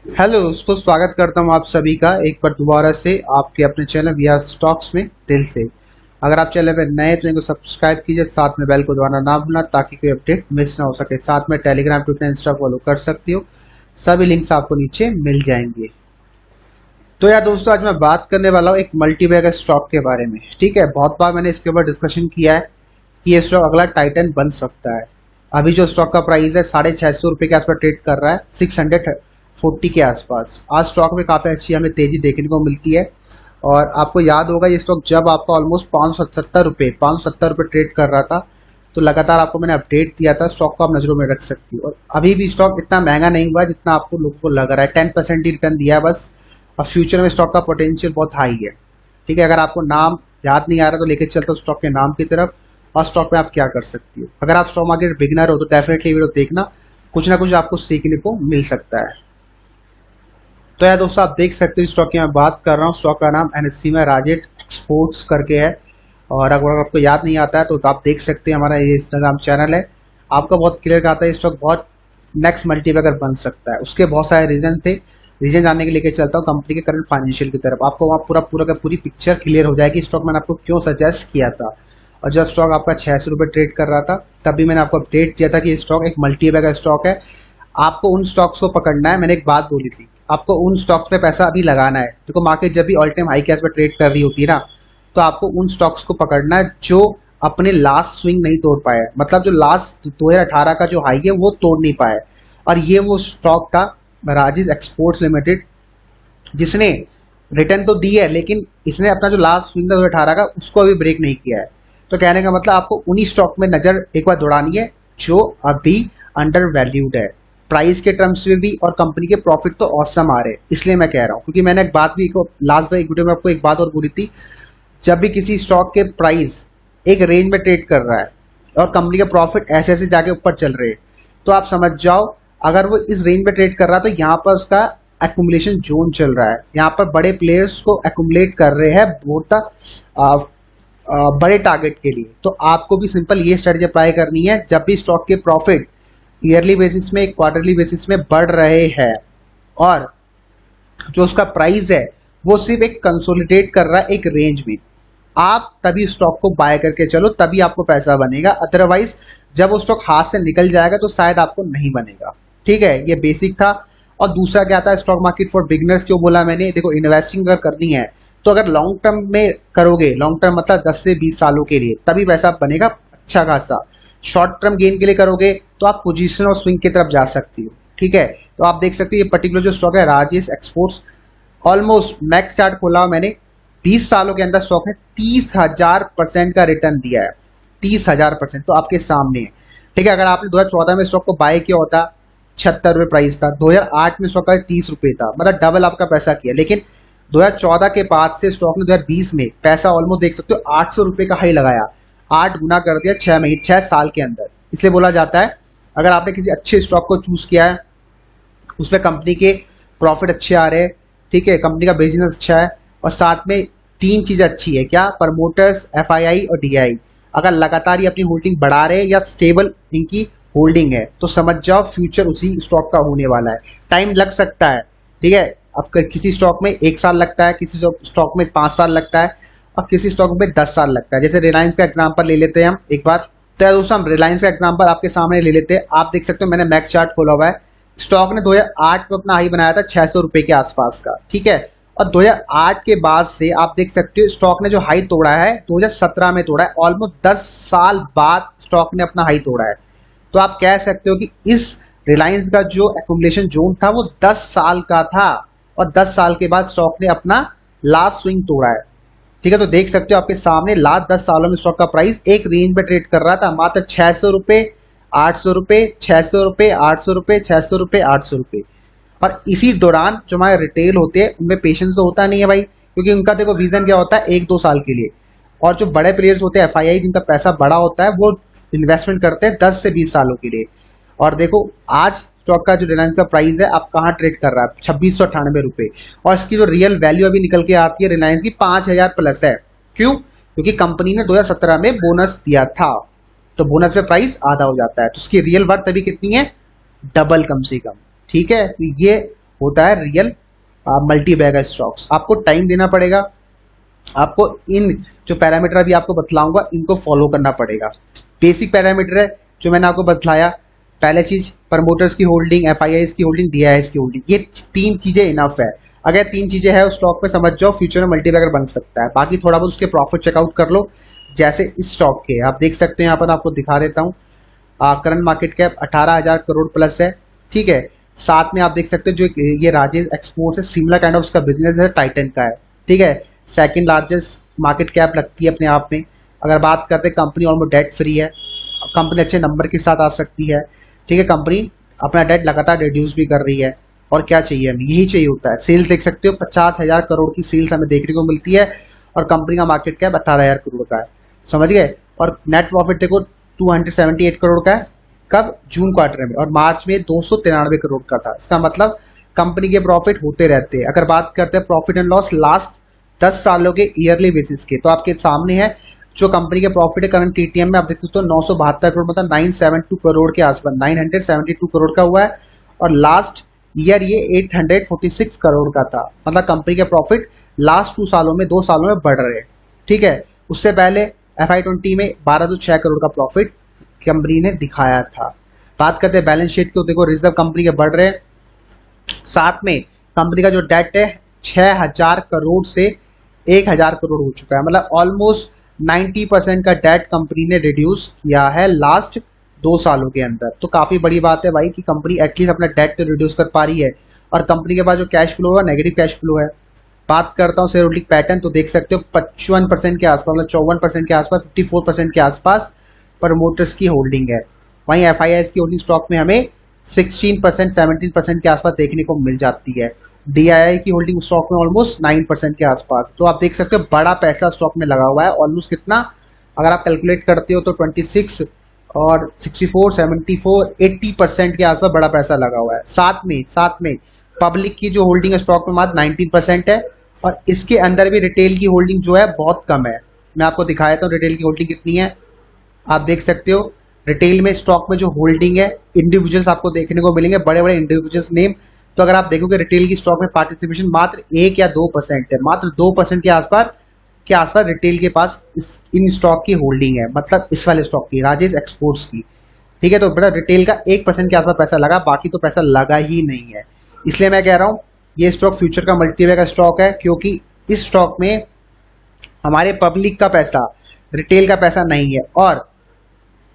Hello दोस्तों, स्वागत करता हूं आप सभी का एक बार दोबारा से आपके अपने चैनल वी आर स्टॉक्स में दिल से। अगर आप चैनल पे नए हैं तो इनको सब्सक्राइब कीजिए, साथ में बेल को दबाना ना भूलना ताकि कोई अपडेट मिस ना हो सके। साथ में टेलीग्राम, ट्विटर, इंस्टा फॉलो कर सकती हो, सभी लिंक्स आपको नीचे मिल जाएंगे। तो यार दोस्तों, आज मैं बात करने वाला हूँ एक मल्टीबैगर स्टॉक के बारे में। ठीक है, बहुत बार मैंने इसके ऊपर डिस्कशन किया है कि ये स्टॉक अगला टाइटन बन सकता है। अभी जो स्टॉक का प्राइस है 650 रुपये के आसपास ट्रेड कर रहा है, 640 के आसपास। आज स्टॉक में काफ़ी अच्छी हमें तेजी देखने को मिलती है। और आपको याद होगा, ये स्टॉक जब आपका ऑलमोस्ट 570 रुपये ट्रेड कर रहा था, तो लगातार आपको मैंने अपडेट दिया था, स्टॉक को आप नजरों में रख सकती हो। और अभी भी स्टॉक इतना महंगा नहीं हुआ जितना आपको लोगों को लग रहा है। 10% ही रिटर्न दिया है बस। और फ्यूचर में स्टॉक का पोटेंशियल बहुत हाई है। ठीक है, अगर आपको नाम याद नहीं आ रहा तो लेके चलता हूँ स्टॉक के नाम की तरफ, और स्टॉक में आप क्या कर सकती हो। अगर आप स्टॉक मार्केट बिगनर हो तो डेफिनेटली वीडियो देखना, कुछ ना कुछ आपको सीखने को मिल सकता है। तो यार दोस्तों, आप देख सकते हो स्टॉक की मैं बात कर रहा हूँ। स्टॉक का नाम एनएससी में राजेट एक्सपोर्ट्स करके है। और अगर आपको याद नहीं आता है तो आप देख सकते हैं, हमारा ये इंस्टाग्राम चैनल है, आपका बहुत क्लियर आता है स्टॉक बहुत नेक्स्ट मल्टीबैगर बन सकता है। उसके बहुत सारे रीजन थे, रीजन जानने के लेके चलता हूँ कंपनी के करंट फाइनेंशियल की तरफ। आपको वहाँ पूरा पूरा का पूरी पिक्चर क्लियर हो जाएगी स्टॉक मैंने आपको क्यों सजेस्ट किया था। और जब स्टॉक आपका 600 रुपये ट्रेड कर रहा था, तभी मैंने आपको अपडेट दिया था कि स्टॉक एक मल्टीबैगर स्टॉक है। आपको उन स्टॉक्स को पकड़ना है। मैंने एक बात बोली थी, आपको उन स्टॉक्स पे पैसा अभी लगाना है। देखो, मार्केट जब भी ऑल टाइम हाई कैश पे ट्रेड कर रही होती है ना, तो आपको उन स्टॉक्स को पकड़ना है जो अपने लास्ट स्विंग नहीं तोड़ पाए। मतलब जो लास्ट 2018 का जो हाई है वो तोड़ नहीं पाए। और ये वो स्टॉक था राजेश एक्सपोर्ट्स लिमिटेड, जिसने रिटर्न तो दी है, लेकिन इसने अपना जो लास्ट स्विंग था 2018 का, उसको अभी ब्रेक नहीं किया है। तो कहने का मतलब आपको उन्हीं स्टॉक में नजर एक बार दौड़ानी है जो अभी अंडर वैल्यूड है, प्राइस के टर्म्स में भी, और कंपनी के प्रॉफिट तो औसम आ रहे हैं। इसलिए मैं कह रहा हूँ, क्योंकि मैंने एक बात भी लास्ट बार एक वीडियो में आपको एक बात और बोली थी, जब भी किसी स्टॉक के प्राइस एक रेंज में ट्रेड कर रहा है और कंपनी के प्रॉफिट ऐसे ऐसे जाके ऊपर चल रहे हैं, तो आप समझ जाओ अगर वो इस रेंज में ट्रेड कर रहा है तो यहाँ पर उसका एक्यूमुलेशन जोन चल रहा है। यहाँ पर बड़े प्लेयर्स को एक्यूमुलेट कर रहे हैं बहुत बड़े टारगेट के लिए। तो आपको भी सिंपल ये स्ट्रेटजी अप्लाई करनी है, जब भी स्टॉक के प्रॉफिट ईयरली बेसिस में, क्वार्टरली बेसिस में बढ़ रहे हैं और जो उसका प्राइस है वो सिर्फ एक कंसोलिडेट कर रहा है एक रेंज में, आप तभी स्टॉक को बाय करके चलो, तभी आपको पैसा बनेगा। अदरवाइज जब वो स्टॉक हाथ से निकल जाएगा तो शायद आपको नहीं बनेगा। ठीक है, ये बेसिक था। और दूसरा क्या था, स्टॉक मार्केट फॉर बिगनर्स क्यों बोला मैंने। देखो, इन्वेस्टिंग अगर करनी है तो अगर लॉन्ग टर्म में करोगे, लॉन्ग टर्म मतलब 10 से 20 सालों के लिए, तभी पैसा बनेगा अच्छा खासा। शॉर्ट टर्म गेन के लिए करोगे तो आप पोजीशन और स्विंग की तरफ जा सकती हो। ठीक है, तो आप देख सकते हो ये पर्टिकुलर जो स्टॉक है Rajesh exports, almost max chart खोला मैंने, 20 सालों के अंदर स्टॉक ने 30,000% का रिटर्न दिया है। 30,000%, तो आपके सामने है। ठीक है, अगर आपने 2014 में स्टॉक को बाय किया होता, 76 रुपये प्राइस था, 2008 में स्टॉक का 30 रुपये था, मतलब डबल आपका पैसा किया। लेकिन 2014 के बाद से स्टॉक ने 2020 में पैसा ऑलमोस्ट देख सकते हो 800 रुपये का हाई लगाया, 8 गुना कर दिया 6 महीने 6 साल के अंदर। इसलिए बोला जाता है अगर आपने किसी अच्छे स्टॉक को चूज किया है, उसमें कंपनी के प्रॉफिट अच्छे आ रहे हैं, ठीक है, कंपनी का बिजनेस अच्छा है, और साथ में तीन चीजें अच्छी है, क्या, प्रमोटर्स, एफआईआई और डीआई, अगर लगातार ये अपनी होल्डिंग बढ़ा रहे हैं या स्टेबल इनकी होल्डिंग है, तो समझ जाओ फ्यूचर उसी स्टॉक का होने वाला है। टाइम लग सकता है, ठीक है, अब किसी स्टॉक में 1 साल लगता है, किसी स्टॉक में 5 साल लगता है, और किसी स्टॉक में 10 साल लगता है। जैसे रिलायंस का एग्जाम्पल ले लेते हैं हम एक बार। तो दोस्तों, हम रिलायंस का एग्जाम्पल आपके सामने ले लेते हैं। आप देख सकते हो मैंने मैक्स चार्ट खोला हुआ है। स्टॉक ने 2008 में अपना हाई बनाया था 600 रुपए के आसपास का, ठीक है, और 2008 के बाद से आप देख सकते हो स्टॉक ने जो हाई तोड़ा है 2017 में तोड़ा है, ऑलमोस्ट 10 साल बाद स्टॉक ने अपना हाई तोड़ा है। तो आप कह सकते हो कि इस रिलायंस का जो एक्यूमुलेशन जोन था वो 10 साल का था, और 10 साल के बाद स्टॉक ने अपना लास्ट स्विंग तोड़ा है। ठीक है, तो देख सकते हो आपके सामने लास्ट 10 सालों में स्टॉक का प्राइस एक रेंज में ट्रेड कर रहा था, मात्र 600 रुपये, 800 रुपये, 600 रुपये, 800 रुपये, 600 रुपये, 800 रुपये। और इसी दौरान जो हमारे रिटेल होते हैं उनमें पेशेंस तो होता नहीं है भाई, क्योंकि उनका देखो विजन क्या होता है 1-2 साल के लिए। और जो बड़े प्लेयर्स होते हैं एफआईआई, जिनका पैसा बड़ा होता है, वो इन्वेस्टमेंट करते हैं 10 से 20 सालों के लिए। और देखो आज स्टॉक का जो रिलायंस का प्राइस है आप कहाँ ट्रेड कर रहा है, 2698 रुपये, और इसकी जो रियल वैल्यू अभी निकल के आती है रिलायंस की 5000 प्लस है। क्यों? क्योंकि कंपनी ने 2017 में बोनस दिया था, तो बोनस में प्राइस आधा हो जाता है, तो उसकी रियल वर्थ अभी कितनी है, डबल कम से कम। ठीक है, तो ये होता है रियल मल्टी बैगर स्टॉक्स। आपको टाइम देना पड़ेगा, आपको इन जो पैरामीटर अभी आपको बतलाऊंगा इनको फॉलो करना पड़ेगा। बेसिक पैरामीटर है जो मैंने आपको बतलाया। पहले चीज प्रमोटर्स की होल्डिंग, एफआईआईस की होल्डिंग, डीआईएस की होल्डिंग, ये 3 चीजें इनफ है। अगर 3 चीजें हैं उस स्टॉक में समझ जाओ फ्यूचर में मल्टीबैगर बन सकता है। बाकी थोड़ा बहुत उसके प्रॉफिट चेकआउट कर लो। जैसे इस स्टॉक के आप देख सकते हैं, यहाँ पर आपको दिखा देता हूँ। Current market cap 18,000 crore plus है, ठीक है। साथ में आप देख सकते हैं जो ये राजेश एक्सपोर्ट्स है, सिमिलर काइंड ऑफ उसका बिजनेस है, टाइटन का है, ठीक है। सेकंड लार्जेस्ट मार्केट कैप लगती है अपने आप में। अगर बात करते हैं, कंपनी ऑलमोस्ट डेट फ्री है, कंपनी अच्छे नंबर के साथ आ सकती है, ठीक है। कंपनी अपना डेट लगातार रिड्यूस भी कर रही है, और क्या चाहिए हमें, यही चाहिए होता है। सेल्स देख सकते हो 50,000 करोड़ की सेल्स हमें देखने को मिलती है, और कंपनी का मार्केट कैप 18,000 करोड़ का है, समझ गए। और नेट प्रॉफिट देखो 278 करोड़ का है, कब, जून क्वार्टर में, और मार्च में 293 करोड़ का था। इसका मतलब कंपनी के प्रॉफिट होते रहते हैं। अगर बात करते हैं प्रॉफिट एंड लॉस लास्ट 10 सालों के ईयरली बेसिस के, तो आपके सामने है जो कंपनी के प्रॉफिट है करंट टीटीएम में। आप देख सकते हो 972 करोड़, मतलब 972 करोड़ के आसपास, 972 करोड़ का हुआ है, और लास्ट ईयर ये 846 करोड़ का था। मतलब कंपनी के प्रॉफिट लास्ट 2 सालों में, 2 सालों में बढ़ रहे हैं, ठीक है। उससे पहले FY20 में 1206 करोड़ का प्रॉफिट कंपनी ने दिखाया था। बात करते हैं बैलेंस शीट को, देखो रिजर्व कंपनी के बढ़ रहे हैं, साथ में कंपनी का जो डेट है 6,000 करोड़ से 1,000 करोड़ हो चुका है। मतलब ऑलमोस्ट 90% का डेट कंपनी ने रिड्यूस किया है लास्ट 2 सालों के अंदर। तो काफी बड़ी बात है भाई कि कंपनी एटलीस्ट अपना डेट तो रिड्यूस कर पा रही है, और कंपनी के पास जो कैश फ्लो है नेगेटिव कैश फ्लो है। बात करता हूँ शेयर होल्डिंग पैटर्न, तो देख सकते हो 55% के आसपास, मतलब 54% के आसपास, 54% के आसपास प्रमोटर्स की होल्डिंग है। वहीं एफआईआईस की होल्डिंग स्टॉक में हमें 16%, 17% के आसपास देखने को मिल जाती है। डीआईआई की होल्डिंग स्टॉक में ऑलमोस्ट 9% के आसपास। तो आप देख सकते हो बड़ा पैसा स्टॉक में लगा हुआ है, ऑलमोस्ट कितना, अगर आप कैलकुलेट करते हो तो 26 और 64, 74, 80% के आसपास बड़ा पैसा लगा हुआ है। साथ में पब्लिक की जो होल्डिंग है स्टॉक में मात्र 19% है, और इसके अंदर भी रिटेल की होल्डिंग जो है बहुत कम है। मैं आपको दिखाया था रिटेल की होल्डिंग कितनी है, आप देख सकते हो। रिटेल में स्टॉक में जो होल्डिंग है, इंडिविजुअल्स आपको देखने को मिलेंगे, बड़े बड़े इंडिविजुअल्स नेम। तो अगर आप देखोगे रिटेल की स्टॉक में पार्टिसिपेशन मात्र 1 या 2% है, मात्र 2% के आसपास रिटेल के पास इन स्टॉक की होल्डिंग है, मतलब इस वाले स्टॉक की, राजेश एक्सपोर्ट्स की, ठीक है। तो बड़ा रिटेल का 1% के आसपास पैसा लगा, बाकी तो पैसा लगा ही नहीं है। इसलिए मैं कह रहा हूँ ये स्टॉक फ्यूचर का मल्टीबैगर स्टॉक है, क्योंकि इस स्टॉक में हमारे पब्लिक का पैसा, रिटेल का पैसा नहीं है। और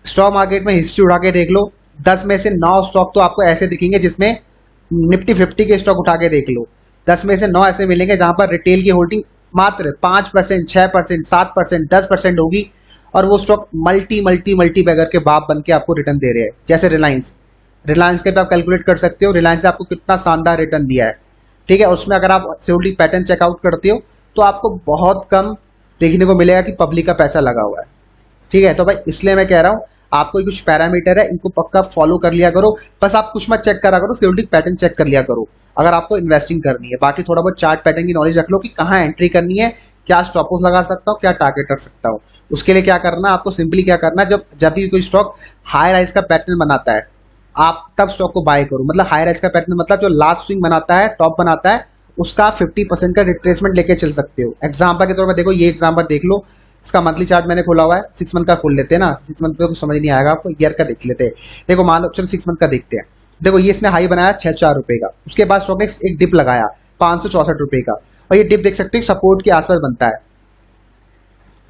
स्टॉक मार्केट में हिस्ट्री उठा के देख लो, 10 में से 9 स्टॉक तो आपको ऐसे दिखेंगे जिसमें निफ्टी 50 के स्टॉक उठा के देख लो, 10 में से 9 ऐसे मिलेंगे जहां पर रिटेल की होल्डिंग मात्र 5%, 6%, 7%, 10% होगी, और वो स्टॉक मल्टी बैगर के बाप बन के आपको रिटर्न दे रहे हैं। जैसे रिलायंस के पे आप कैलकुलेट कर सकते हो, रिलायंस ने आपको कितना शानदार रिटर्न दिया है, ठीक है। उसमें अगर आप होल्डिंग पैटर्न चेकआउट करते हो तो आपको बहुत कम देखने को मिलेगा कि पब्लिक का पैसा लगा हुआ है, ठीक है। तो भाई इसलिए मैं कह रहा हूँ आपको कुछ पैरामीटर है, इनको पक्का फॉलो कर लिया करो। बस आप कुछ मत चेक करा करो, शेयर पैटर्न चेक कर लिया करो अगर आपको इन्वेस्टिंग करनी है। बाकी थोड़ा बहुत चार्ट पैटर्न की नॉलेज रख लो कि कहाँ एंट्री करनी है, क्या स्टॉप लॉस लगा सकता हूँ, क्या टारगेट रख सकता हूँ। उसके लिए क्या करना है आपको, सिंपली क्या करना है, जब भी कोई स्टॉक हाई राइज का पैटर्न बनाता है आप तब स्टॉक को बाय करो। मतलब हाई राइज का पैटर्न मतलब जो लास्ट स्विंग बनाता है, टॉप बनाता है, उसका 50% का रिट्रेसमेंट लेके चल सकते हो। एग्जाम्पल के तौर पर देखो, ये एग्जाम्पल देख लो, इसका मंथली चार्ट मैंने खोला हुआ है, 6 मंथ का खोल लेते हैं ना, 6 मंथ पे कुछ समझ नहीं आएगा आपको, ईयर का देख लेते हैं। देखो मान लो चलो 6 मंथ का देखते हैं। देखो ये इसने हाई बनाया 604 रुपए का, उसके बाद स्टॉक एक डिप लगाया 564 रुपए का, और ये डिप देख सकते हो सपोर्ट के आसपास बनता है।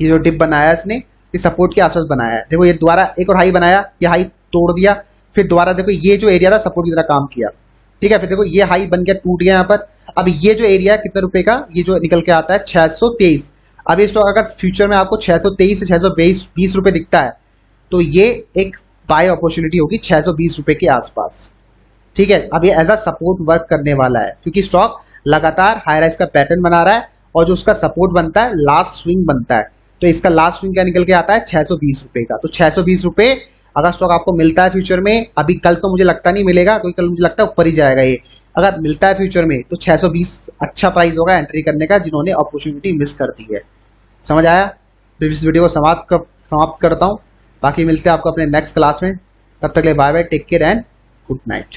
ये जो डिप बनाया इसने, ये सपोर्ट के आसपास बनाया है। देखो ये दोबारा एक और हाई बनाया, ये हाई तोड़ दिया, फिर दोबारा देखो ये जो एरिया था सपोर्ट की तरह काम किया, ठीक है। फिर देखो ये हाई बन गया, टूट गया यहाँ पर। अब ये जो एरिया कितने रुपए का, ये जो निकल के आता है 623। अब ये स्टॉक अगर फ्यूचर में आपको 623 से 620 रुपए दिखता है तो ये एक बाय अपॉर्चुनिटी होगी 620 रुपए के आसपास, ठीक है। अब ये एज अ सपोर्ट वर्क करने वाला है, क्योंकि स्टॉक लगातार हाई राइज का पैटर्न बना रहा है, और जो उसका सपोर्ट बनता है लास्ट स्विंग बनता है। तो इसका लास्ट स्विंग क्या निकल के आता है 620 रुपए का। तो 620 रुपए अगर स्टॉक आपको मिलता है फ्यूचर में, अभी कल तो मुझे लगता नहीं मिलेगा, क्योंकि कल मुझे लगता है ऊपर ही जाएगा ये, अगर मिलता है फ्यूचर में तो 620 अच्छा प्राइस होगा एंट्री करने का, जिन्होंने अपॉर्चुनिटी मिस कर दी है। समझ आया? तो इस वीडियो को समाप्त करता हूँ, बाकी मिलते हैं आपको अपने नेक्स्ट क्लास में। तब तक के लिए bye bye, take care and good night.